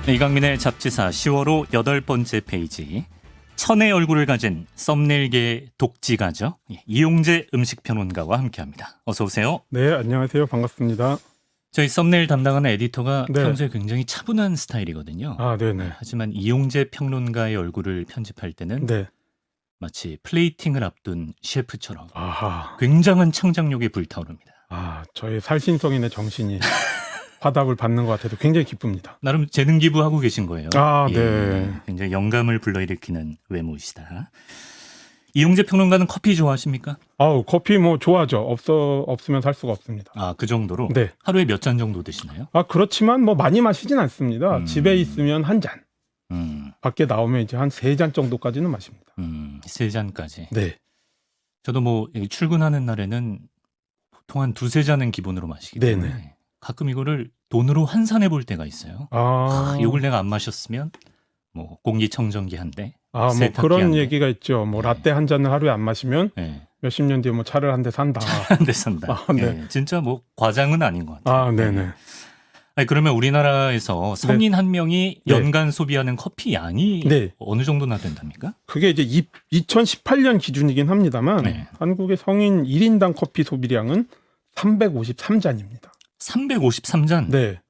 이강민의 잡지사 10월호 8번째 페이지. 천의 얼굴을 가진 썸네일계의 독지가죠. 이용재 음식평론가와 함께합니다. 어서 오세요. 네, 안녕하세요. 반갑습니다. 저희 썸네일 담당하는 에디터가 네. 평소에 굉장히 차분한 스타일이거든요. 아, 네네. 하지만 이용재 평론가의 얼굴을 편집할 때는 네. 마치 플레이팅을 앞둔 셰프처럼 아하. 굉장한 창작력이 불타오릅니다. 아, 저의 살신성인의 정신이 화답을 받는 것 같아서 굉장히 기쁩니다. 나름 재능 기부하고 계신 거예요. 아, 네. 굉장히 영감을 불러일으키는 외모이시다. 이용재 평론가는 커피 좋아하십니까? 아우, 커피 뭐 좋아하죠. 없으면 살 수가 없습니다. 아, 그 정도로? 네. 하루에 몇 잔 정도 드시나요? 아, 그렇지만 뭐 많이 마시진 않습니다. 집에 있으면 한 잔. 밖에 나오면 이제 한 3잔 정도까지는 마십니다. 3잔까지. 네. 저도 뭐 출근하는 날에는 보통 한 2-3잔은 기본으로 마시기 때문에 네네. 가끔 이거를 돈으로 환산해 볼 때가 있어요. 아, 이걸 내가 안 마셨으면 뭐 공기청정기 한 대, 뭐 세탁기 그런 한 대. 얘기가 있죠. 뭐 네. 라떼 한 잔을 하루에 안 마시면 네. 몇십 년 뒤에 뭐 차를 한 대 산다. 한 대 산다. 아, 네. 네, 진짜 뭐 과장은 아닌 것 같아요. 아, 네네. 아니, 그러면 우리나라에서 성인 한 명이 네. 연간 소비하는 커피 양이 네. 어느 정도나 된답니까? 그게 이제 2018년 기준이긴 합니다만 네. 한국의 성인 1인당 커피 소비량은 353잔입니다. 353잔? 네.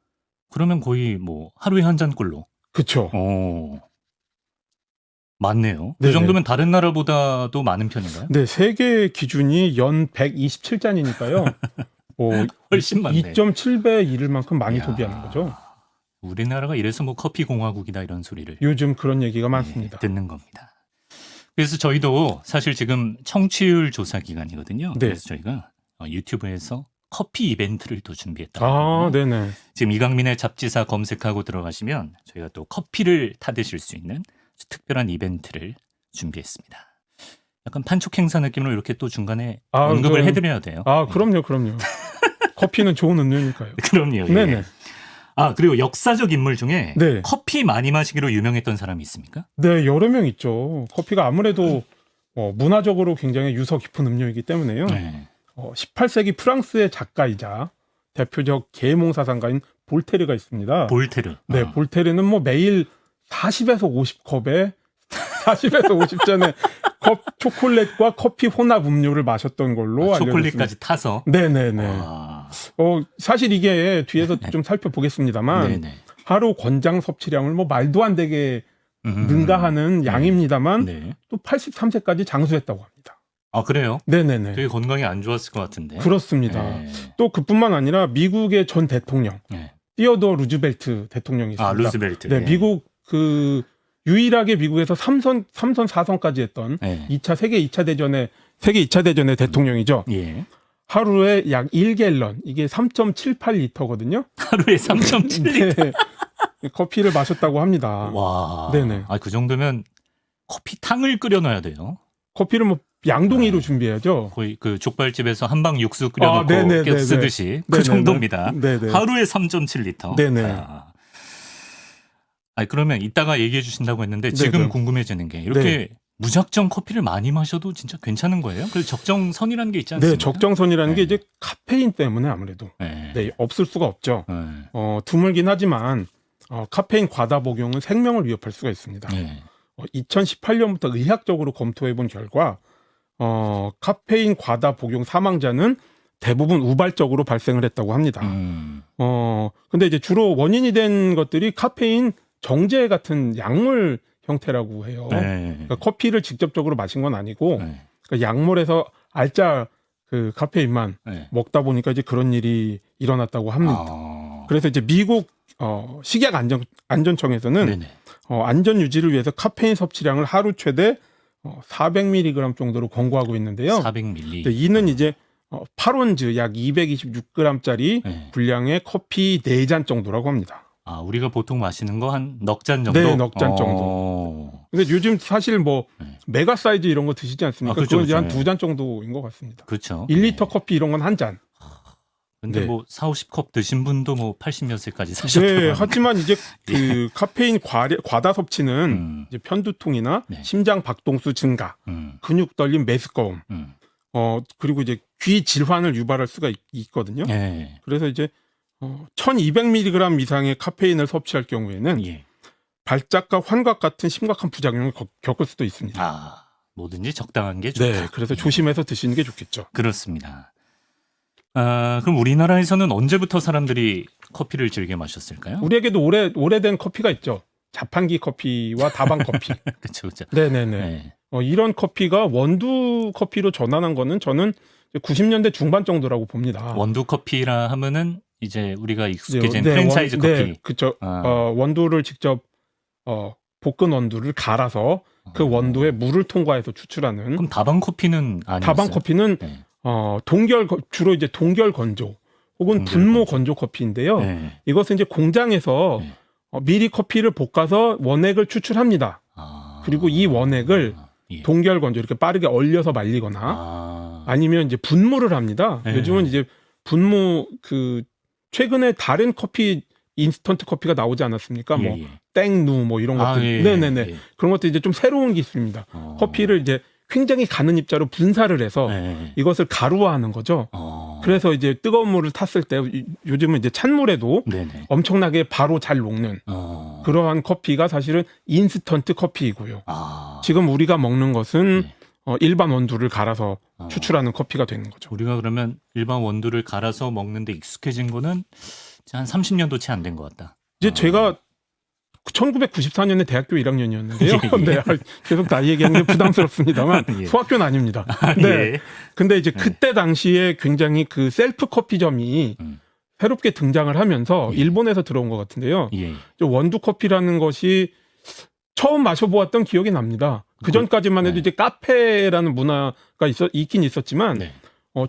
그러면 거의 뭐 하루에 한 잔꼴로. 그렇죠. 많네요. 그 네네. 정도면 다른 나라보다도 많은 편인가요? 네, 세계 기준이 연 127잔이니까요. 훨씬 많네. 2.7배 이를 만큼 많이 이야, 소비하는 거죠. 우리나라가 이래서 뭐 커피 공화국이다 이런 소리를 요즘 그런 얘기가 많습니다. 듣는 겁니다. 그래서 저희도 사실 지금 청취율 조사 기간이거든요. 네. 그래서 저희가 유튜브에서 커피 이벤트를 또 준비했다고. 아, 네네. 지금 이강민의 잡지사 검색하고 들어가시면 저희가 또 커피를 타드실 수 있는 특별한 이벤트를 준비했습니다. 약간 판촉 행사 느낌으로 이렇게 또 중간에 언급을 해드려야 돼요. 아, 그럼요. 커피는 좋은 음료니까요. 그럼요. 예. 네네. 아, 그리고 역사적 인물 중에 네. 커피 많이 마시기로 유명했던 사람이 있습니까? 네, 여러 명 있죠. 커피가 아무래도 문화적으로 굉장히 유서 깊은 음료이기 때문에요. 네. 18세기 프랑스의 작가이자 대표적 계몽사상가인 볼테르가 있습니다. 볼테르. 네, 볼테르는 뭐 매일 40에서 50컵에 40에서 50잔의 초콜릿과 커피 혼합 음료를 마셨던 걸로 알려졌습니다. 초콜릿까지 타서. 네네네. 와. 사실 이게 뒤에서 좀 살펴보겠습니다만 네네. 하루 권장 섭취량을 뭐 말도 안 되게 능가하는 양입니다만 네. 또 83세까지 장수했다고 합니다. 아, 그래요? 네네네. 되게 건강이 안 좋았을 것 같은데. 그렇습니다. 네. 또 그뿐만 아니라 미국의 전 대통령 네. 티어도어 루즈벨트 대통령이 있습니다. 아, 루즈벨트. 네, 미국 유일하게 미국에서 3선 4선까지 했던 네. 세계 2차 대전의 대통령이죠. 예. 하루에 약 1갤런, 이게 3.78리터거든요. 하루에 3.7리터. 네. 커피를 마셨다고 합니다. 와. 네네. 아, 그 정도면 커피탕을 끓여놔야 돼요. 커피를 뭐 양동이로 준비해야죠. 거의 그 족발집에서 한방 육수 끓여놓고 네네네네. 쓰듯이 그 네네네. 정도입니다. 네네. 하루에 3.7리터. 네네. 그러면 이따가 얘기해 주신다고 했는데 지금 네네. 궁금해지는 게 이렇게 무작정 커피를 많이 마셔도 진짜 괜찮은 거예요? 그래서 적정선이라는 게 있지 않습니까? 네, 적정선이라는 게 네. 이제 카페인 때문에 아무래도 네. 없을 수가 없죠. 네. 드물긴 하지만 카페인 과다 복용은 생명을 위협할 수가 있습니다. 네. 2018년부터 의학적으로 검토해 본 결과 카페인 과다 복용 사망자는 대부분 우발적으로 발생을 했다고 합니다. 근데 이제 주로 원인이 된 것들이 카페인 정제 같은 약물 형태라고 해요. 네. 그러니까 커피를 직접적으로 마신 건 아니고 네. 그러니까 약물에서 알짜 그 카페인만 네. 먹다 보니까 이제 그런 일이 일어났다고 합니다. 그래서 이제 미국 식약 안전청에서는 네네. 안전 유지를 위해서 카페인 섭취량을 하루 최대 400mg 정도로 권고하고 있는데요. 400ml. 네, 이는 이제 8온즈 약 226g짜리 네. 분량의 커피 4잔 정도라고 합니다. 아, 우리가 보통 마시는 거 한 넉 잔 정도? 네, 넉 잔 정도. 근데 요즘 사실 뭐 네. 메가 사이즈 이런 거 드시지 않습니까? 그렇죠, 그건 이제 한 그렇죠. 2잔 정도인 것 같습니다. 그렇죠. 1리터 커피 이런 건 한 잔. 근데 네. 뭐 40-50컵 드신 분도 뭐 80몇 세까지 사셨다고 네, 하니까. 하지만 이제 그 카페인 과다 섭취는 예. 이제 편두통이나 네. 심장 박동수 증가, 근육 떨림, 메스꺼움, 그리고 이제 귀 질환을 유발할 수가 있거든요. 네. 그래서 이제 1200mg 이상의 카페인을 섭취할 경우에는 예. 발작과 환각 같은 심각한 부작용을 겪을 수도 있습니다. 아, 뭐든지 적당한 게 좋다. 네, 그래서 조심해서 드시는 게 좋겠죠. 그렇습니다. 아, 그럼 우리나라에서는 언제부터 사람들이 커피를 즐겨 마셨을까요? 우리에게도 오래된 커피가 있죠. 자판기 커피와 다방 커피. 그렇죠, 그렇죠. 네네네. 네. 이런 커피가 원두 커피로 전환한 거는 저는 90년대 중반 정도라고 봅니다. 원두 커피라 하면은 이제 우리가 익숙해진 네, 프랜차이즈 커피. 네, 그렇죠. 원두를 직접 볶은 원두를 갈아서 그 원두에 물을 통과해서 추출하는. 그럼 다방 커피는 아니었어요? 다방 커피는 네. 주로 이제 동결 건조 혹은 분모 건조 커피인데요. 네. 이것은 이제 공장에서 네. 미리 커피를 볶아서 원액을 추출합니다. 그리고 이 원액을 예. 동결 건조 이렇게 빠르게 얼려서 말리거나 아니면 이제 분무를 합니다. 네. 요즘은 이제 분무 최근에 다른 커피 인스턴트 커피가 나오지 않았습니까? 예, 뭐 예. 땡누 뭐 이런 것들. 예, 네네네. 예. 그런 것도 이제 좀 새로운 기술입니다. 커피를 이제 굉장히 가는 입자로 분사를 해서 예. 이것을 가루화하는 거죠. 그래서 이제 뜨거운 물을 탔을 때 요즘은 이제 찬물에도 네네. 엄청나게 바로 잘 녹는 그러한 커피가 사실은 인스턴트 커피이고요. 지금 우리가 먹는 것은 네. 일반 원두를 갈아서 추출하는 커피가 되는 거죠. 우리가 그러면 일반 원두를 갈아서 먹는데 익숙해진 거는 한 30년도 채 안 된 것 같다. 이제 제가 1994년에 대학교 1학년이었는데요. 예. 네, 계속 나이 얘기하는 게 부담스럽습니다만 예. 소학교는 아닙니다. 네. 예. 근데 이제 그때 당시에 굉장히 그 셀프 커피점이 새롭게 등장을 하면서 예. 일본에서 들어온 것 같은데요. 예. 원두 커피라는 것이 처음 마셔보았던 기억이 납니다. 그 전까지만 해도 네. 이제 카페라는 문화가 있긴 있었지만 네.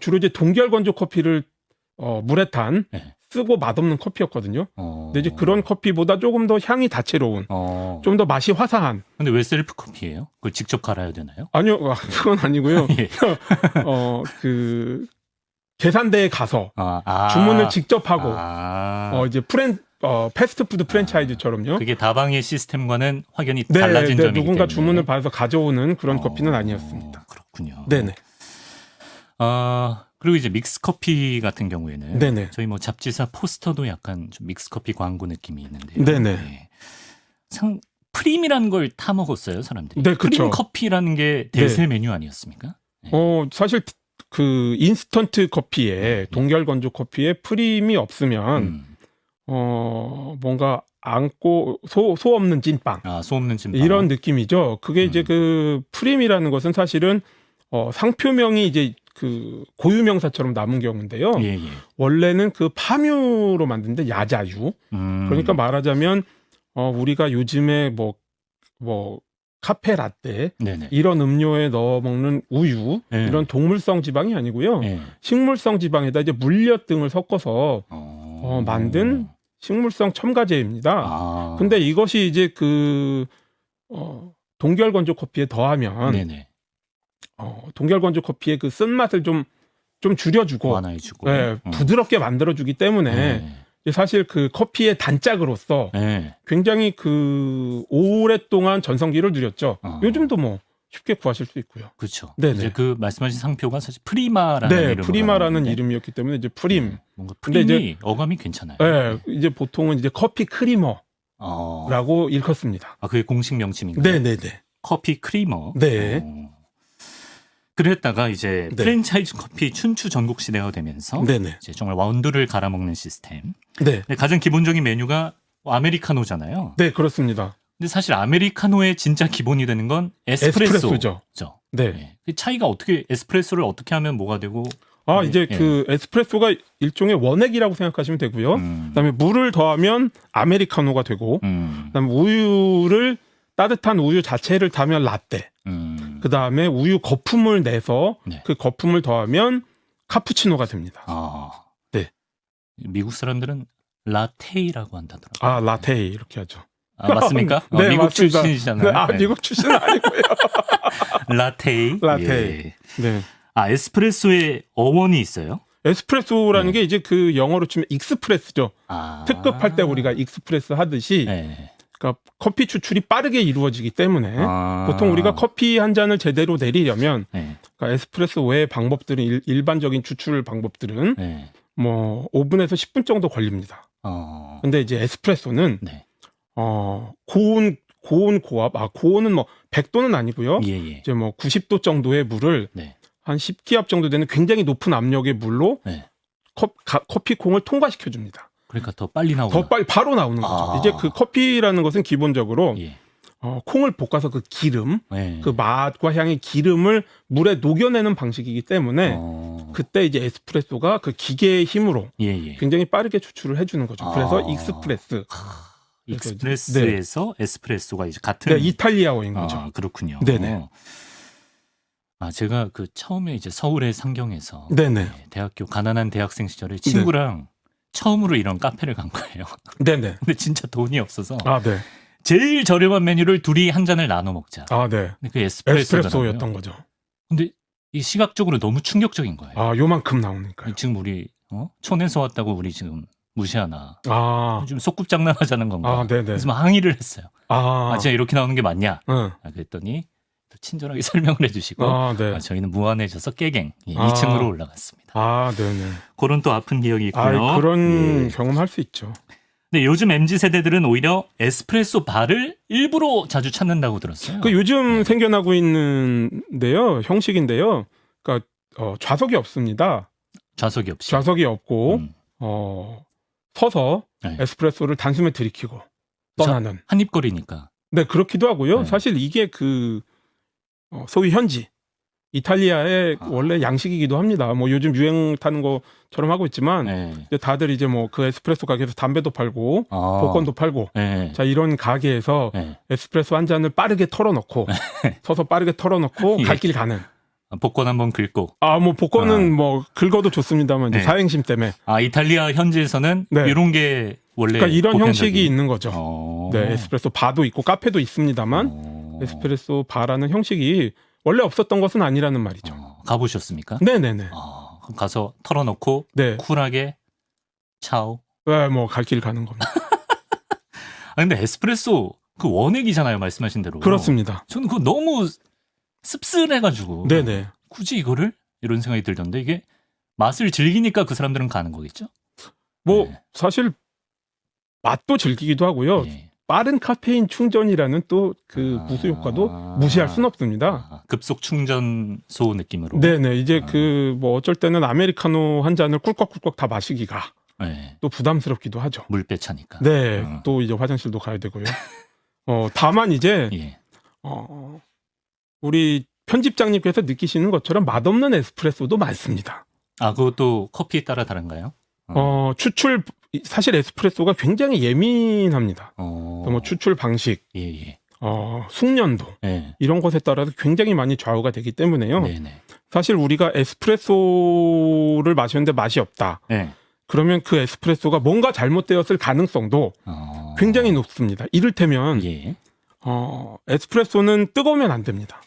주로 이제 동결 건조 커피를 물에 탄 네. 쓰고 맛없는 커피였거든요. 근데 이제 그런 커피보다 조금 더 향이 다채로운, 좀 더 맛이 화사한. 근데 왜 셀프 커피예요? 그걸 직접 갈아야 되나요? 아니요, 그건 아니고요. 예. 그 계산대에 가서 아. 주문을 직접 하고 아. 이제 패스트푸드 프랜차이즈처럼요. 그게 다방의 시스템과는 확연히 네, 달라진 점이기 누군가 때문에. 주문을 받아서 가져오는 그런 커피는 아니었습니다. 그렇군요. 네네. 그리고 이제 믹스 커피 같은 경우에는 네네. 저희 뭐 잡지사 포스터도 약간 좀 믹스 커피 광고 느낌이 있는데요. 네네. 네. 프림이라는 걸 타 먹었어요, 사람들이. 네, 그쵸. 프림 커피라는 게 대세 메뉴 아니었습니까? 사실 그 인스턴트 커피에 동결 건조 커피에 프림이 없으면 뭔가 안고 소 없는 찐빵. 소 없는 찐빵. 이런 느낌이죠. 그게 이제 그 프림이라는 것은 사실은 상표명이 이제 그 고유명사처럼 남은 경우인데요. 예, 예. 원래는 그 파뮤로 만드는데 야자유. 그러니까 말하자면 우리가 요즘에 뭐 카페 라떼 네네. 이런 음료에 넣어 먹는 우유 네. 이런 동물성 지방이 아니고요. 네. 식물성 지방에다 이제 물엿 등을 섞어서 만든 식물성 첨가제입니다. 근데 이것이 이제 그 동결 건조 커피에 더하면 네네. 동결 건조 커피의 그 쓴맛을 좀 줄여주고 완화해주고 네, 부드럽게 만들어주기 때문에 네. 사실 그 커피의 단짝으로서 네. 굉장히 그 오랫동안 전성기를 누렸죠. 요즘도 뭐 쉽게 구하실 수 있고요. 그렇죠. 네네. 이제 그 말씀하신 상표가 사실 프리마라는 네, 이름으로 프리마라는 나왔는데 이름이었기 때문에 이제 프림. 뭔가 근데 프림이 이제 어감이 괜찮아요. 네, 이제 보통은 이제 커피 크리머라고 일컫습니다. 그게 공식 명칭인가요? 네, 네, 네. 커피 크리머. 네. 그랬다가 이제 네. 프랜차이즈 커피 춘추 전국 시대가 되면서 네, 네. 이제 정말 원두를 갈아 먹는 시스템. 네. 근데 가장 기본적인 메뉴가 아메리카노잖아요. 네, 그렇습니다. 근데 사실 아메리카노의 진짜 기본이 되는 건 에스프레소죠. 에스프레소죠. 네. 네. 그 차이가 에스프레소를 어떻게 하면 뭐가 되고? 이제 그 에스프레소가 일종의 원액이라고 생각하시면 되고요. 그다음에 물을 더하면 아메리카노가 되고, 그다음에 따뜻한 우유 자체를 타면 라떼. 그다음에 우유 거품을 내서 네. 그 거품을 더하면 카푸치노가 됩니다. 네. 미국 사람들은 라테이라고 한다더라고요. 라테 이렇게 하죠. 맞습니까? 네, 미국 맞습니다. 출신이잖아요. 네, 미국 출신은 아니고요. 라테이. 라테이. 예. 네. 에스프레소의 어원이 있어요? 에스프레소라는 게 이제 그 영어로 치면 익스프레스죠. 특급할 때 우리가 익스프레스 하듯이 네. 그러니까 커피 추출이 빠르게 이루어지기 때문에 보통 우리가 커피 한 잔을 제대로 내리려면 네. 그러니까 에스프레소 외의 방법들은 일반적인 추출 방법들은 네. 뭐 5분에서 10분 정도 걸립니다. 근데 이제 에스프레소는 네. 고온 고압, 고온은 뭐 100도는 아니고요. 예. 이제 뭐 90도 정도의 물을 네. 한 10기압 정도 되는 굉장히 높은 압력의 물로 네. 커피콩을 통과시켜 줍니다. 그러니까 더 빨리 나오는. 더 빨리 바로 나오는 거죠. 이제 그 커피라는 것은 기본적으로 예. 콩을 볶아서 그 기름, 예. 그 맛과 향의 기름을 물에 녹여내는 방식이기 때문에 그때 이제 에스프레소가 그 기계의 힘으로 예. 굉장히 빠르게 추출을 해주는 거죠. 그래서 익스프레스. 익스프레스에서 에스프레소가 이제 같은. 네, 이탈리아어인 거죠. 그렇군요. 네네. 제가 그 처음에 이제 서울의 상경에서 네네. 대학교 가난한 대학생 시절에 친구랑 처음으로 이런 카페를 간 거예요. 네네. 근데 진짜 돈이 없어서 네. 제일 저렴한 메뉴를 둘이 한 잔을 나눠 먹자. 네. 근데 그 에스프레소였던 에스프레소였던 거죠. 근데 이 시각적으로 너무 충격적인 거예요. 요만큼 나오니까요. 지금 우리 촌에서 왔다고 우리 지금 무시하나? 좀 속꿉장난하자는 건가? 네네. 그래서 막 항의를 했어요. 진짜 이렇게 나오는 게 맞냐? 응. 그랬더니 또 친절하게 설명을 해주시고 네. 저희는 무안해져서 깨갱 2층으로 올라갔습니다. 네네. 그런 또 아픈 기억이 있고요. 그런 경험할 수 있죠. 근데 요즘 MZ 세대들은 오히려 에스프레소 바를 일부러 자주 찾는다고 들었어요. 요즘 생겨나고 있는데요, 형식인데요. 그러니까 좌석이 없습니다. 좌석이 없이. 좌석이 없고 서서 에스프레소를 단숨에 들이키고 떠나는. 한입거리니까. 네, 그렇기도 하고요. 네. 사실 이게 소위 현지 이탈리아의 원래 양식이기도 합니다. 뭐 요즘 유행 타는 것처럼 하고 있지만 이제 다들 이제 뭐 그 에스프레소 가게에서 담배도 팔고 복권도 팔고 자 이런 가게에서 에스프레소 한 잔을 빠르게 털어놓고 서서 빠르게 털어놓고 갈 길 가는. 복권 한번 긁고. 뭐 복권은 뭐 긁어도 좋습니다만 이제 사행심 때문에. 이탈리아 현지에서는 이런 게 원래. 그러니까 이런 형식이 있는 거죠. 네, 에스프레소 바도 있고 카페도 있습니다만 에스프레소 바라는 형식이 원래 없었던 것은 아니라는 말이죠. 가보셨습니까? 네네네. 그럼 가서 털어놓고 쿨하게 차오. 뭐 갈 길 가는 겁니다. 근데 에스프레소 그 원액이잖아요, 말씀하신 대로. 그렇습니다. 저는 그거 너무 씁쓸해가지고. 네네. 굳이 이거를? 이런 생각이 들던데 이게 맛을 즐기니까 그 사람들은 가는 거겠죠? 사실 맛도 즐기기도 하고요. 빠른 카페인 충전이라는 또 그 부수 효과도 무시할 수는 없습니다. 급속 충전소 느낌으로. 네네. 이제 뭐 어쩔 때는 아메리카노 한 잔을 꿀꺽꿀꺽 다 마시기가 또 부담스럽기도 하죠. 물 빼차니까. 네. 또 이제 화장실도 가야 되고요. 다만 이제 우리 편집장님께서 느끼시는 것처럼 맛없는 에스프레소도 많습니다. 그것도 커피에 따라 다른가요? 사실 에스프레소가 굉장히 예민합니다. 뭐 추출 방식, 숙련도 이런 것에 따라서 굉장히 많이 좌우가 되기 때문에요. 사실 우리가 에스프레소를 마셨는데 맛이 없다. 그러면 그 에스프레소가 뭔가 잘못되었을 가능성도 굉장히 높습니다. 이를테면 에스프레소는 뜨거우면 안 됩니다.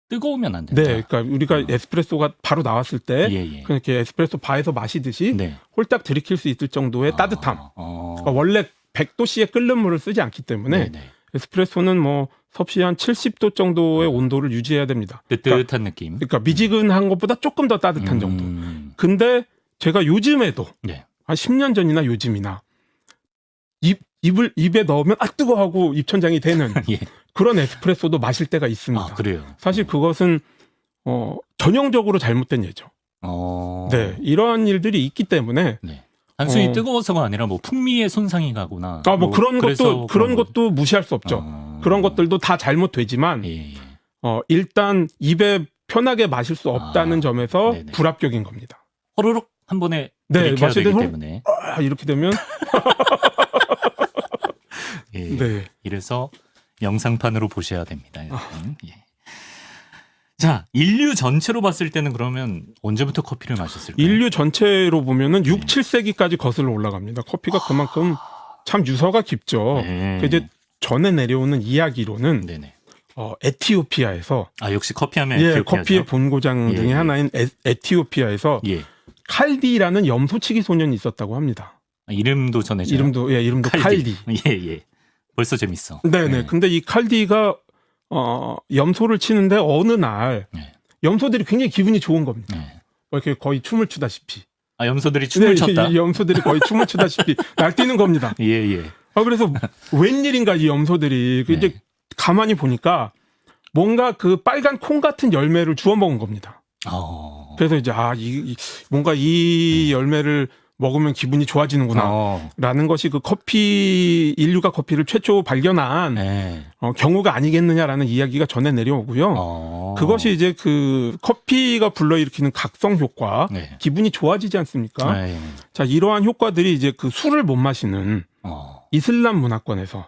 뜨거우면 안 된다. 네, 그러니까 우리가 에스프레소가 바로 나왔을 때 이렇게 에스프레소 바에서 마시듯이 홀딱 들이킬 수 있을 정도의 따뜻함. 그러니까 원래 100도씨의 끓는 물을 쓰지 않기 때문에 에스프레소는 뭐 섭씨 한 70도 정도의 온도를 유지해야 됩니다. 뜨뜻한 느낌. 그러니까 미지근한 것보다 조금 더 따뜻한 정도. 근데 제가 요즘에도 한 10년 전이나 요즘이나 입에 넣으면 뜨거워하고 입천장이 되는 그런 에스프레소도 마실 때가 있습니다. 그래요? 사실 그것은 전형적으로 잘못된 예죠. 네, 이러한 일들이 있기 때문에 단순히 뜨거워서가 아니라 뭐 풍미의 손상이 가거나 뭐 그런 것도 무시할 수 없죠. 그런 것들도 다 잘못되지만 일단 입에 편하게 마실 수 없다는 점에서 불합격인 겁니다. 호로록 한 번에 들이켜야 되기 때문에 이렇게 되면 이래서 영상판으로 보셔야 됩니다. 자, 인류 전체로 봤을 때는 그러면 언제부터 커피를 마셨을까요? 인류 전체로 보면은 6, 7세기까지 거슬러 올라갑니다. 커피가 그만큼 참 유서가 깊죠. 이제 전에 내려오는 이야기로는 에티오피아에서 역시 커피하면 커피의 본고장 중에 하나인 에티오피아에서 칼디라는 염소치기 소년이 있었다고 합니다. 이름도 전해져요? 이름도 칼디. 벌써 재밌어. 네네. 근데 이 칼디가 염소를 치는데 어느 날 염소들이 굉장히 기분이 좋은 겁니다. 이렇게 거의 춤을 추다시피 아, 염소들이 춤을 췄다. 이 염소들이 거의 춤을 추다시피 날뛰는 겁니다. 예, 예. 그래서 웬일인가 이 염소들이 네. 이제 가만히 보니까 뭔가 그 빨간 콩 같은 열매를 주워 먹은 겁니다. 그래서 이제 뭔가 이 열매를 먹으면 기분이 좋아지는구나. 라는 것이 그 인류가 커피를 최초 발견한 네. 경우가 아니겠느냐라는 이야기가 전해 내려오고요. 그것이 이제 그 커피가 불러일으키는 각성 효과, 네. 기분이 좋아지지 않습니까? 네. 자, 이러한 효과들이 이제 그 술을 못 마시는 이슬람 문화권에서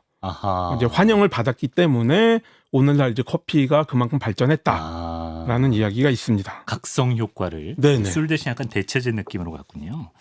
이제 환영을 받았기 때문에 오늘날 이제 커피가 그만큼 발전했다라는 이야기가 있습니다. 각성 효과를 네네. 술 대신 약간 대체제 느낌으로 갔군요.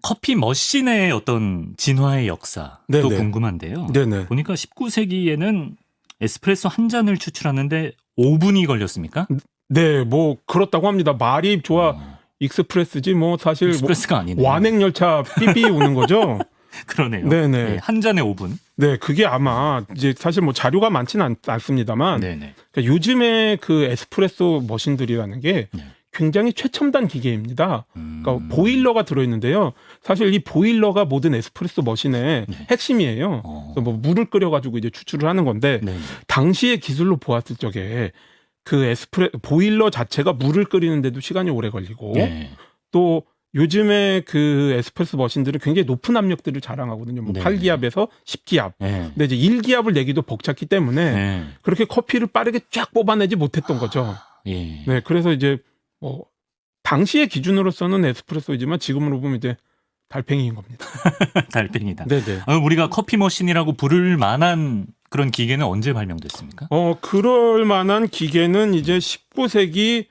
커피 머신의 어떤 진화의 역사도 네네. 궁금한데요. 네네. 보니까 19세기에는 에스프레소 한 잔을 추출하는데 5분이 걸렸습니까? 네, 뭐 그렇다고 합니다. 말이 좋아 익스프레스지 뭐 사실 익스프레스가 아니네. 완행 열차 삐삐 오는 거죠. 그러네요. 네네. 네, 한 잔에 5분. 네, 그게 아마 이제 사실 뭐 자료가 많지는 않습니다만, 네네. 그러니까 요즘에 그 에스프레소 머신들이라는 게 네. 굉장히 최첨단 기계입니다. 그러니까 보일러가 들어있는데요. 사실 이 보일러가 모든 에스프레소 머신의 네. 핵심이에요. 그래서 뭐 물을 끓여가지고 이제 추출을 하는 건데, 네. 당시의 기술로 보았을 적에 그 보일러 자체가 물을 끓이는데도 시간이 오래 걸리고, 네. 또 요즘에 그 에스프레소 머신들은 굉장히 높은 압력들을 자랑하거든요. 뭐 네. 8기압에서 10기압. 네. 근데 이제 1기압을 내기도 벅찼기 때문에 네. 그렇게 커피를 빠르게 쫙 뽑아내지 못했던 거죠. 예. 네, 그래서 이제 당시의 기준으로서는 에스프레소이지만 지금으로 보면 이제 달팽이인 겁니다. 달팽이다. 네네. 우리가 커피 머신이라고 부를 만한 그런 기계는 언제 발명됐습니까? 그럴 만한 기계는 이제 19세기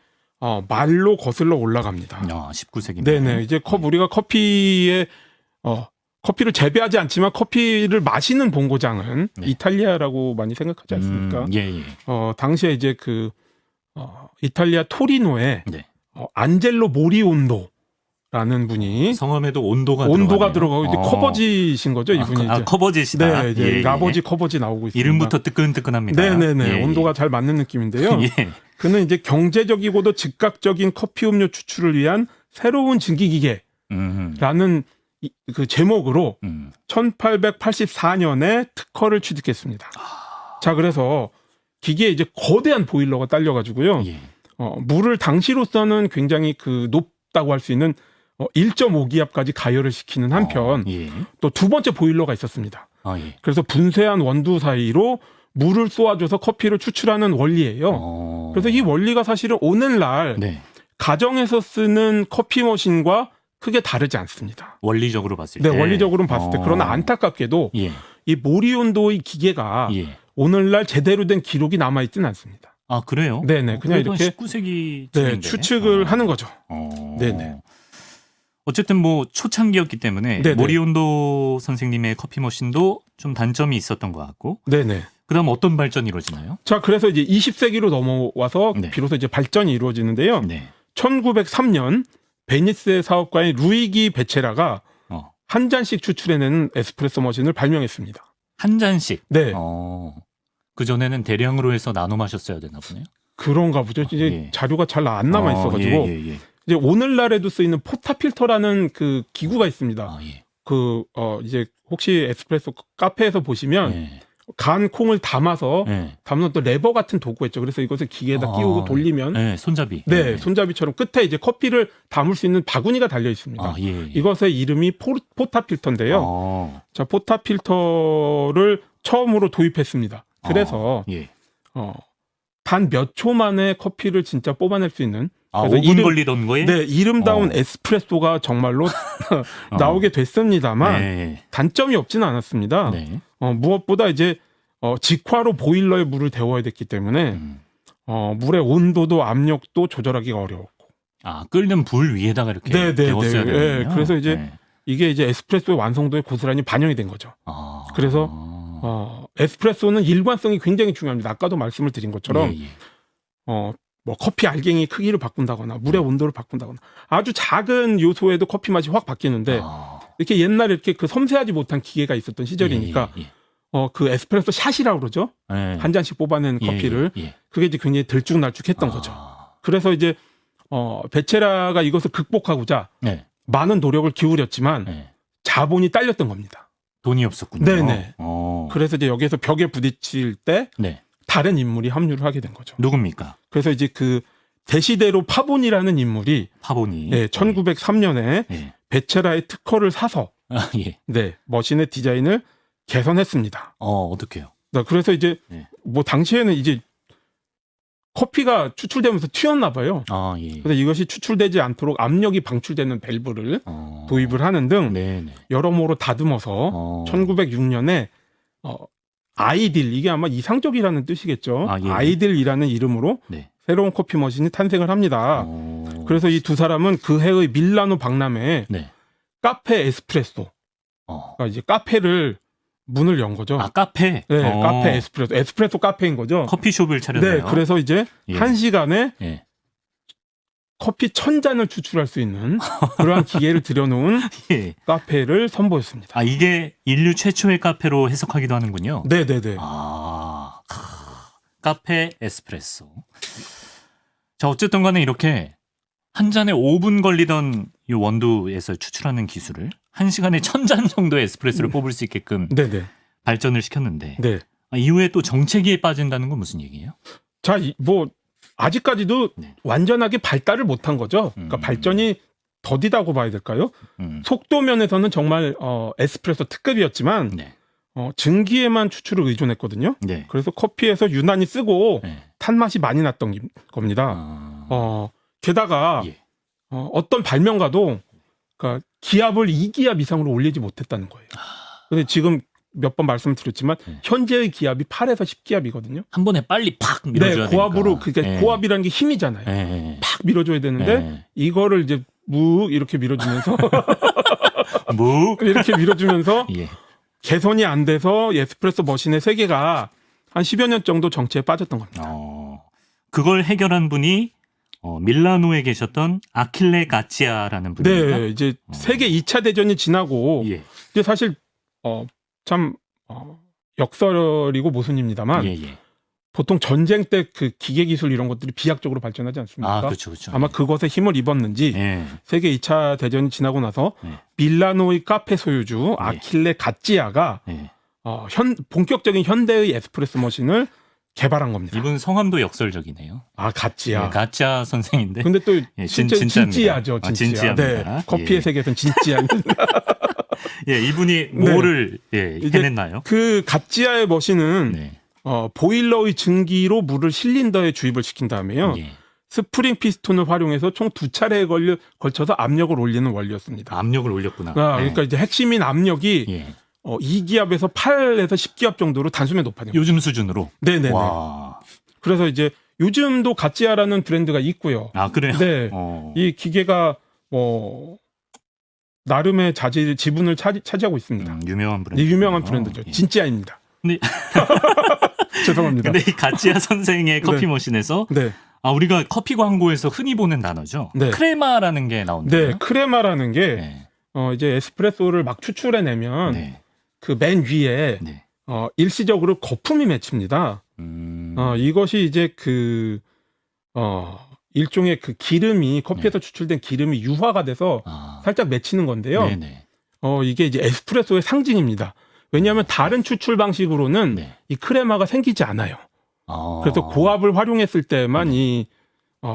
말로 거슬러 올라갑니다. 19세기. 네네. 이제 우리가 커피를 재배하지 않지만 커피를 마시는 본고장은 네. 이탈리아라고 많이 생각하지 않습니까? 예. 당시에 이제 이탈리아 토리노에 네. 안젤로 모리온도라는 분이 성함에도 온도가 들어가고 이제 커버지신 거죠, 이분이. 이제. 커버지시다. 네, 이제 예. 라버지 커버지 나오고 있습니다. 이름부터 뜨끈뜨끈합니다. 네네네. 예. 온도가 잘 맞는 느낌인데요. 예. 그는 이제 경제적이고도 즉각적인 커피 음료 추출을 위한 새로운 증기기계라는 그 제목으로 1884년에 특허를 취득했습니다. 자, 그래서 기계에 이제 거대한 보일러가 딸려가지고요. 예. 물을 당시로서는 굉장히 높다고 할 수 있는 1.5기압까지 가열을 시키는 한편 예. 또 두 번째 보일러가 있었습니다. 예. 그래서 분쇄한 원두 사이로 물을 쏘아줘서 커피를 추출하는 원리예요. 그래서 이 원리가 사실은 오늘날 네. 가정에서 쓰는 커피 머신과 크게 다르지 않습니다. 원리적으로 봤을 때. 네, 원리적으로는 봤을 때. 그러나 안타깝게도 예. 이 모리온도의 기계가 오늘날 제대로 된 기록이 남아있지는 않습니다. 아, 그래요? 네네. 그냥 이렇게 19세기 추측을 하는 거죠. 네네. 어쨌든 뭐 초창기였기 때문에 네네. 모리온도 선생님의 커피 머신도 좀 단점이 있었던 것 같고. 네네. 그다음 어떤 발전이 이루어지나요? 자, 그래서 이제 20세기로 넘어와서 네. 비로소 이제 발전이 이루어지는데요. 네. 1903년 베니스의 사업가인 루이기 베체라가 한 잔씩 추출해내는 에스프레소 머신을 발명했습니다. 한 잔씩. 네. 그 전에는 대량으로 해서 나눠 마셨어야 되나 보네요. 그런가 보죠. 이제 자료가 잘 안 남아 있어가지고 이제 오늘날에도 쓰이는 포타필터라는 그 기구가 있습니다. 이제 혹시 에스프레소 카페에서 보시면 간 콩을 담아서 담는 또 레버 같은 도구가 있죠. 그래서 이것을 기계에다 끼우고 돌리면 손잡이. 네, 손잡이처럼 끝에 이제 커피를 담을 수 있는 바구니가 달려 있습니다. 이것의 이름이 포타필터인데요. 자, 포타필터를 처음으로 도입했습니다. 그래서 단 몇 초 만에 커피를 진짜 뽑아낼 수 있는 5분 걸리던 거에? 네, 이름다운 에스프레소가 정말로 나오게 됐습니다만 단점이 없지는 않았습니다. 네. 무엇보다 이제 직화로 보일러에 물을 데워야 됐기 때문에 물의 온도도 압력도 조절하기가 어려웠고. 끓는 불 위에다가 이렇게 데웠어야 되는군요. 그래서 이제 이게 이제 에스프레소의 완성도에 고스란히 반영이 된 거죠. 그래서 에스프레소는 일관성이 굉장히 중요합니다. 아까도 말씀을 드린 것처럼 뭐 커피 알갱이 크기를 바꾼다거나 물의 온도를 바꾼다거나 아주 작은 요소에도 커피 맛이 확 바뀌는데 이렇게 옛날에 이렇게 그 섬세하지 못한 기계가 있었던 시절이니까 그 에스프레소 샷이라고 그러죠. 한 잔씩 뽑아낸 커피를 그게 이제 굉장히 들쭉날쭉했던 거죠. 그래서 이제 베체라가 이것을 극복하고자 네. 많은 노력을 기울였지만 네. 자본이 딸렸던 겁니다. 돈이 없었군요. 네네. 어. 그래서 이제 여기에서 벽에 부딪힐 때 네. 다른 인물이 합류를 하게 된 거죠. 누굽니까? 그래서 이제 그 대시대로 파본이라는 인물이 파본이. 네, 1903년에 네. 베체라의 특허를 사서 아, 예. 네, 머신의 디자인을 개선했습니다. 어떻게요? 네, 그래서 이제 네. 뭐 당시에는 이제 커피가 추출되면서 튀었나 봐요. 아, 예. 그래서 이것이 추출되지 않도록 압력이 방출되는 밸브를 도입을 하는 등 네네. 여러모로 다듬어서 1906년에 아이딜, 이게 아마 이상적이라는 뜻이겠죠. 아, 예. 아이딜이라는 이름으로 네. 새로운 커피 머신이 탄생을 합니다. 그래서 이 두 사람은 그 해의 밀라노 박람회에 네. 카페 에스프레소, 그러니까 이제 카페를 문을 연 거죠. 아, 카페? 네, 카페 에스프레소 카페인 거죠. 커피숍을 차렸나요? 네, 그래서 이제 예. 한 시간에 예. 커피 1000잔을 추출할 수 있는 그러한 기계를 들여놓은 예. 카페를 선보였습니다. 아, 이게 인류 최초의 카페로 해석하기도 하는군요. 네네네. 아, 카페 에스프레소. 자, 어쨌든 간에 이렇게 한 잔에 5분 걸리던 이 원두에서 추출하는 기술을 1시간에 1000잔 정도의 에스프레소를 뽑을 수 있게끔 네네. 발전을 시켰는데 네. 이후에 또 정체기에 빠진다는 건 무슨 얘기예요? 자, 뭐 아직까지도 네. 완전하게 발달을 못한 거죠. 그러니까 발전이 더디다고 봐야 될까요? 속도 면에서는 정말 에스프레소 특급이었지만 네. 증기에만 추출을 의존했거든요. 네. 그래서 커피에서 유난히 쓰고 네. 탄 맛이 많이 났던 겁니다. 게다가 예. 어떤 발명가도 그러니까 기압을 2기압 이상으로 올리지 못했다는 거예요. 근데 지금 몇 번 말씀드렸지만 네. 현재의 기압이 8에서 10기압이거든요. 한 번에 빨리 팍 밀어줘야 네, 고압으로 되니까. 그게 고압이라는 게 힘이잖아요. 팍 밀어줘야 되는데 이거를 이제 묵 이렇게 밀어주면서 묵 이렇게 밀어주면서 예. 개선이 안 돼서 에스프레소 머신의 세계가 한 10여 년 정도 정체에 빠졌던 겁니다. 그걸 해결한 분이 밀라노에 계셨던 아킬레 가치아라는 분입니다. 네, 이제 세계 2차 대전이 지나고 예. 이제 사실 참 역설이고 모순입니다만 예. 보통 전쟁 때 그 기계 기술 이런 것들이 비약적으로 발전하지 않습니까? 아, 그렇죠. 아마 그것에 힘을 입었는지 예. 세계 2차 대전이 지나고 나서 예. 밀라노의 카페 소유주 아킬레 가찌아가 예. 본격적인 현대의 에스프레소 머신을 개발한 겁니다. 이분 성함도 역설적이네요. 아, 가찌아. 예, 가짜 선생인데. 근데 또 예, 실제 진짜입니다. 진찌아죠, 진찌아. 네, 커피의 예. 세계에서는 진찌아입니다. 예, 이분이 뭐를 해냈나요? 그 가찌아의 머신은 네. 보일러의 증기로 물을 실린더에 주입을 시킨 다음에요. 예. 스프링 피스톤을 활용해서 총 2차례에 걸쳐서 압력을 올리는 원리였습니다. 압력을 올렸구나. 그러니까 이제 핵심인 압력이 예. 2기압에서 8에서 10기압 정도로 단숨에 높아요. 요즘 수준으로. 네네네. 와. 그래서 이제 요즘도 가찌아라는 브랜드가 있고요. 아, 그래요? 네. 이 기계가 나름의 지분을 차지하고 있습니다. 유명한 브랜드. 유명한 브랜드죠. 예. 진짜입니다. 근데 죄송합니다. 근데 이 가찌아 선생의 커피 네. 머신에서 네. 우리가 커피 광고에서 흔히 보는 단어죠. 네. 크레마라는 게 나온다고요? 네, 크레마라는 게 네. 이제 에스프레소를 막 추출해내면 네. 그 맨 위에 네. 일시적으로 거품이 맺힙니다. 이것이 이제 일종의 그 기름이 커피에서 추출된 기름이 유화가 돼서 살짝 맺히는 건데요. 네네. 이게 이제 에스프레소의 상징입니다. 왜냐하면 다른 추출 방식으로는 네. 이 크레마가 생기지 않아요. 그래서 고압을 활용했을 때만 이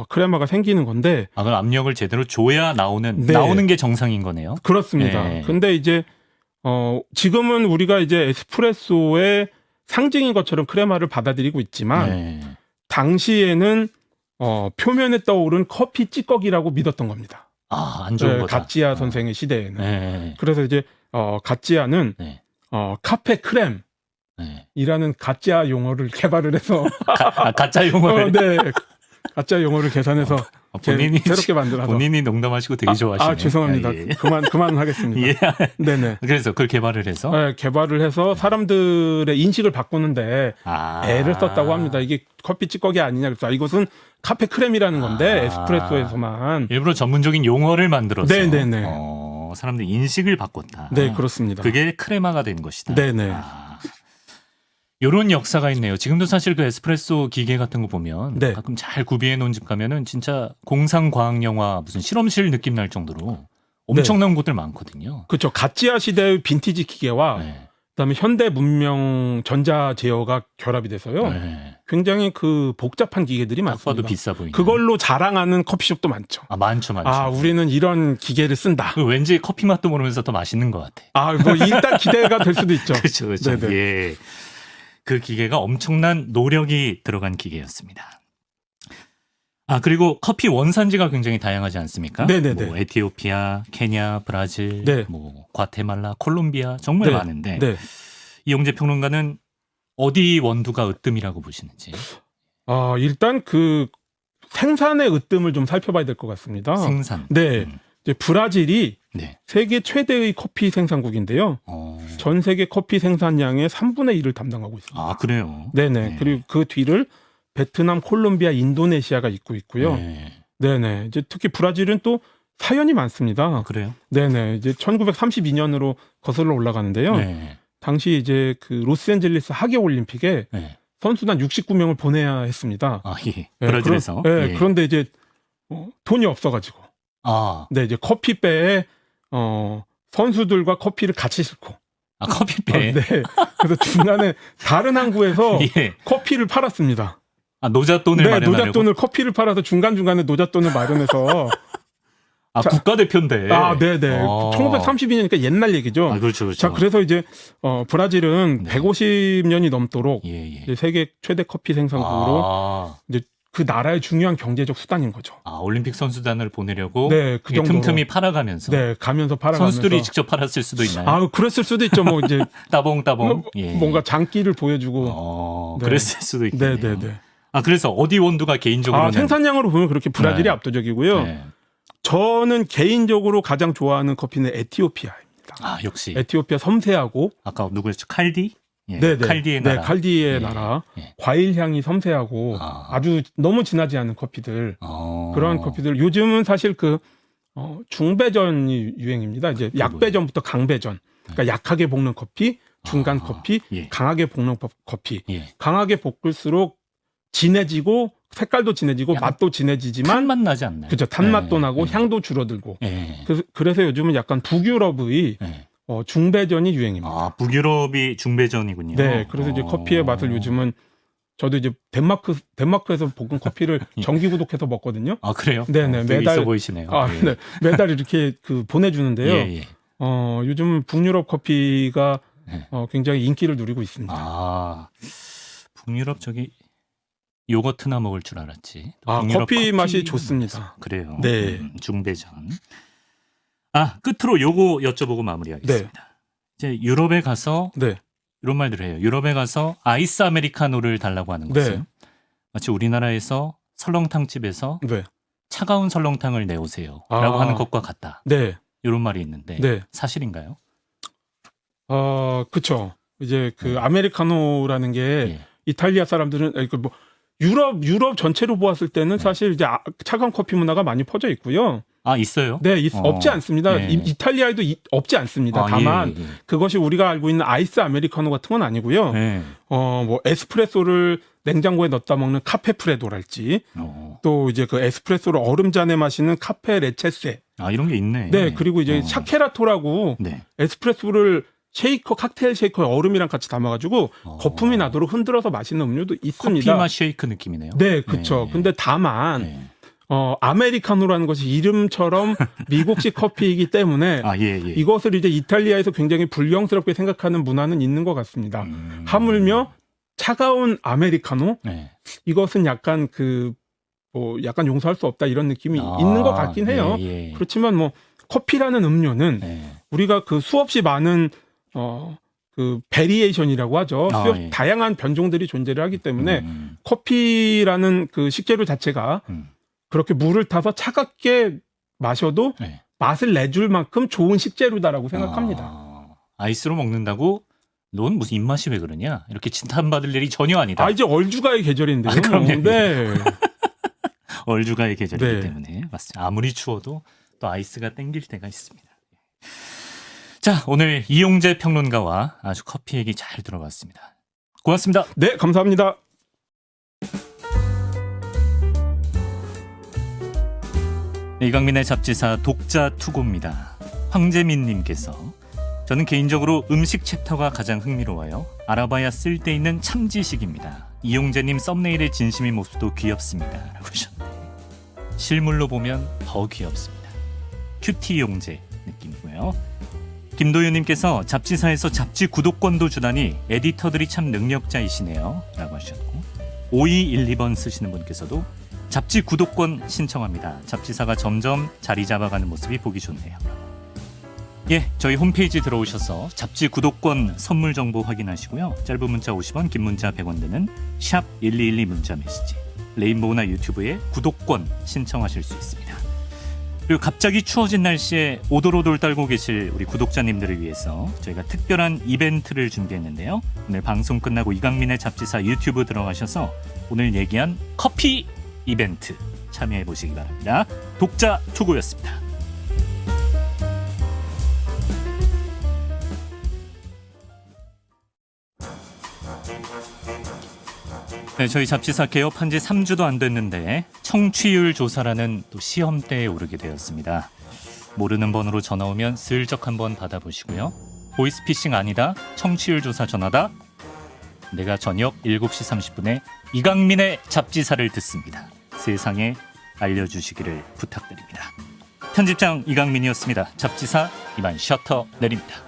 크레마가 생기는 건데. 그럼 압력을 제대로 줘야 나오는 게 정상인 거네요. 그렇습니다. 네. 근데 이제 지금은 우리가 이제 에스프레소의 상징인 것처럼 크레마를 받아들이고 있지만 네. 당시에는 표면에 떠오른 커피 찌꺼기라고 믿었던 겁니다. 안 좋은 거다. 가찌아 선생의 시대에는. 네. 그래서 이제 가찌아는 네. 카페 크렘 이라는 가짜 용어를 개발을 해서 가짜 용어를 네. 가짜 용어를 계산해서 본인이 새롭게 만들어서 본인이 농담하시고 되게 좋아하시네요. 죄송합니다. 예. 그만하겠습니다. 예. 네네. 그래서 그걸 개발을 해서 개발을 해서 사람들의 인식을 바꾸는데 애를 썼다고 합니다. 이게 커피 찌꺼기 아니냐 그래서 이것은 카페 크렘이라는 건데 에스프레소에서만 일부러 전문적인 용어를 만들어서 네네네. 사람들 인식을 바꿨다. 네, 그렇습니다. 그게 크레마가 된 것이다. 네네. 요런 역사가 있네요. 지금도 사실 그 에스프레소 기계 같은 거 보면 네. 가끔 잘 구비해 놓은 집 가면은 진짜 공상 과학 영화 무슨 실험실 느낌 날 정도로 엄청난 곳들 많거든요. 그렇죠. 가찌아 시대의 빈티지 기계와 네. 그다음에 현대 문명 전자 제어가 결합이 돼서요. 네. 굉장히 그 복잡한 기계들이 딱 많습니다. 봐도 비싸 보이는. 그걸로 자랑하는 커피숍도 많죠. 아, 많죠, 많죠. 아, 우리는 이런 기계를 쓴다. 그 왠지 커피 맛도 모르면서 더 맛있는 것 같아. 아, 뭐 일단 기대가 될 수도 있죠. 그렇죠, 그렇죠. 네네. 예. 그 기계가 엄청난 노력이 들어간 기계였습니다. 아, 그리고 커피 원산지가 굉장히 다양하지 않습니까? 네네네. 뭐 에티오피아, 케냐, 브라질, 네. 뭐 과테말라, 콜롬비아 정말 네. 많은데 네. 이용재 평론가는 어디 원두가 으뜸이라고 보시는지. 일단 그 생산의 으뜸을 좀 살펴봐야 될 것 같습니다. 생산. 네. 이제 브라질이 네. 세계 최대의 커피 생산국인데요. 전 세계 커피 생산량의 3분의 1을 담당하고 있습니다. 아, 그래요? 네네. 네. 그리고 그 뒤를 베트남, 콜롬비아, 인도네시아가 잇고 있고요. 네. 네네. 이제 특히 브라질은 또 사연이 많습니다. 아, 그래요? 네네. 이제 1932년으로 거슬러 올라가는데요. 네. 당시 이제 그 로스앤젤레스 하계 올림픽에 네. 선수단 69명을 보내야 했습니다. 아, 예. 네, 브라질에서. 네, 예. 그런데 이제 돈이 없어가지고, 아, 네, 이제 커피배에 선수들과 커피를 같이 싣고, 커피배. 네, 그래서 중간에 다른 항구에서 예. 커피를 팔았습니다. 아, 노잣돈을 네, 마련하려고. 노잣돈을 커피를 팔아서 중간 중간에 노잣돈을 마련해서, 아, 자, 국가대표인데. 네네, 1932년이니까 옛날 얘기죠. 아, 그렇죠, 그렇죠. 자, 그래서 이제 브라질은 네. 150년이 넘도록 예, 예. 이제 세계 최대 커피 생산국으로 아, 이제 그 나라의 중요한 경제적 수단인 거죠. 올림픽 선수단을 보내려고 네, 그 이게 정도로. 틈틈이 팔아가면서. 네, 가면서 팔아가면서. 선수들이 직접 팔았을 수도 있나요? 그랬을 수도 있죠. 뭐 이제 따봉따봉. 예. 뭔가 장기를 보여주고. 네. 그랬을 수도 있겠네요. 네네네. 아, 그래서 어디 원두가 개인적으로는 생산량으로 보면 그렇게 브라질이 네. 압도적이고요. 네. 저는 개인적으로 가장 좋아하는 커피는 에티오피아입니다. 아, 역시. 에티오피아 섬세하고 아까 누구였죠? 칼디? 예. 네네. 칼디의 나라. 네, 칼디의 예. 나라. 예. 과일 향이 섬세하고 아주 너무 진하지 않은 커피들. 그러한 커피들. 요즘은 사실 그 중배전이 유행입니다. 이제 약배전부터 강배전. 그러니까 약하게 볶는 커피, 중간 커피, 예. 강하게 볶는 커피. 예. 강하게 볶을수록 진해지고 색깔도 진해지고 약간 맛도 진해지지만 탄맛 나지 않나요? 그죠. 단맛도 예. 나고 예. 향도 줄어들고. 예. 그래서 요즘은 약간 북유럽의 예. 중배전이 유행입니다. 북유럽이 중배전이군요. 네, 그래서 이제 커피의 맛을 요즘은 저도 이제 덴마크에서 볶은 커피를 정기 구독해서 먹거든요. 아, 그래요? 네네, 되게 매달 있어 보이시네요. 예. 네, 매달 이렇게 보내주는데요. 예, 예. 요즘 북유럽 커피가 네. 굉장히 인기를 누리고 있습니다. 북유럽 저기 요거트나 먹을 줄 알았지. 북유럽 커피 맛이 좋습니다. 그래요. 네. 중배전. 끝으로 요거 여쭤보고 마무리하겠습니다. 이제 유럽에 가서 네, 이런 말들을 해요. 유럽에 가서 아이스 아메리카노를 달라고 하는 것은 네. 마치 우리나라에서 설렁탕 집에서 네, 차가운 설렁탕을 내오세요라고 하는 것과 같다. 네, 이런 말이 있는데 네. 사실인가요? 그쵸. 이제 그 아메리카노라는 게 예. 이탈리아 사람들은 뭐 유럽 전체로 보았을 때는 사실 이제 차가운 커피 문화가 많이 퍼져 있고요. 있어요? 네, 없지 않습니다. 예. 이탈리아에도 없지 않습니다. 다만 예. 그것이 우리가 알고 있는 아이스 아메리카노 같은 건 아니고요. 예. 뭐 에스프레소를 냉장고에 넣었다 먹는 카페 프레도랄지 또 이제 그 에스프레소를 얼음잔에 마시는 카페 레체세. 이런 게 있네. 네, 그리고 이제 샤케라토라고 네. 에스프레소를 칵테일 쉐이커에 얼음이랑 같이 담아가지고 거품이 나도록 흔들어서 마시는 음료도 있습니다. 커피 맛 쉐이크 느낌이네요. 네, 그렇죠. 네. 근데 다만 네. 아메리카노라는 것이 이름처럼 미국식 커피이기 때문에 예. 이것을 이제 이탈리아에서 굉장히 불경스럽게 생각하는 문화는 있는 것 같습니다. 하물며 차가운 아메리카노 네. 이것은 약간 약간 용서할 수 없다 이런 느낌이 있는 것 같긴 해요. 예. 그렇지만 뭐 커피라는 음료는 네. 우리가 그 수없이 많은 그 베리에이션이라고 하죠. 예. 다양한 변종들이 존재를 하기 때문에 커피라는 그 식재료 자체가 그렇게 물을 타서 차갑게 마셔도 네. 맛을 내줄 만큼 좋은 식재료다라고 생각합니다. 아이스로 먹는다고 넌 무슨 입맛이 왜 그러냐? 이렇게 진탄받을 일이 전혀 아니다. 이제 얼주가의 계절인데요. 그럼요. 네. 얼주가의 계절이기 네. 때문에 맞습니다. 아무리 추워도 또 아이스가 땡길 때가 있습니다. 자, 오늘 이용재 평론가와 아주 커피 얘기 잘 들어봤습니다. 고맙습니다. 네, 감사합니다. 네, 이강민의 잡지사 독자 투고입니다. 황재민님께서 저는 개인적으로 음식 챕터가 가장 흥미로워요. 알아봐야 쓸데있는 참 지식입니다. 이용재님 썸네일의 진심인 모습도 귀엽습니다. 라고 하셨네요. 실물로 보면 더 귀엽습니다. 큐티 용재 느낌이고요. 김도윤님께서 잡지사에서 잡지 구독권도 주다니 에디터들이 참 능력자이시네요. 라고 하셨고 5212번 쓰시는 분께서도 잡지 구독권 신청합니다. 잡지사가 점점 자리 잡아가는 모습이 보기 좋네요. 예, 저희 홈페이지 들어오셔서 잡지 구독권 선물 정보 확인하시고요. 짧은 문자 50원, 긴 문자 100원 드는 샵 1212 문자 메시지 레인보우나 유튜브에 구독권 신청하실 수 있습니다. 그리고 갑자기 추워진 날씨에 오돌오돌 떨고 계실 우리 구독자님들을 위해서 저희가 특별한 이벤트를 준비했는데요. 오늘 방송 끝나고 이강민의 잡지사 유튜브 들어가셔서 오늘 얘기한 커피 이벤트 참여해 보시기 바랍니다. 독자 투고였습니다. 네, 저희 잡지사 개업한 지 3주도 안 됐는데 청취율 조사라는 또 시험대에 오르게 되었습니다. 모르는 번호로 전화 오면 슬쩍 한번 받아보시고요. 보이스피싱 아니다, 청취율 조사 전화다. 내가 저녁 7시 30분에 이강민의 잡지사를 듣습니다. 세상에 알려주시기를 부탁드립니다. 편집장 이강민이었습니다. 잡지사 이만 셔터 내립니다.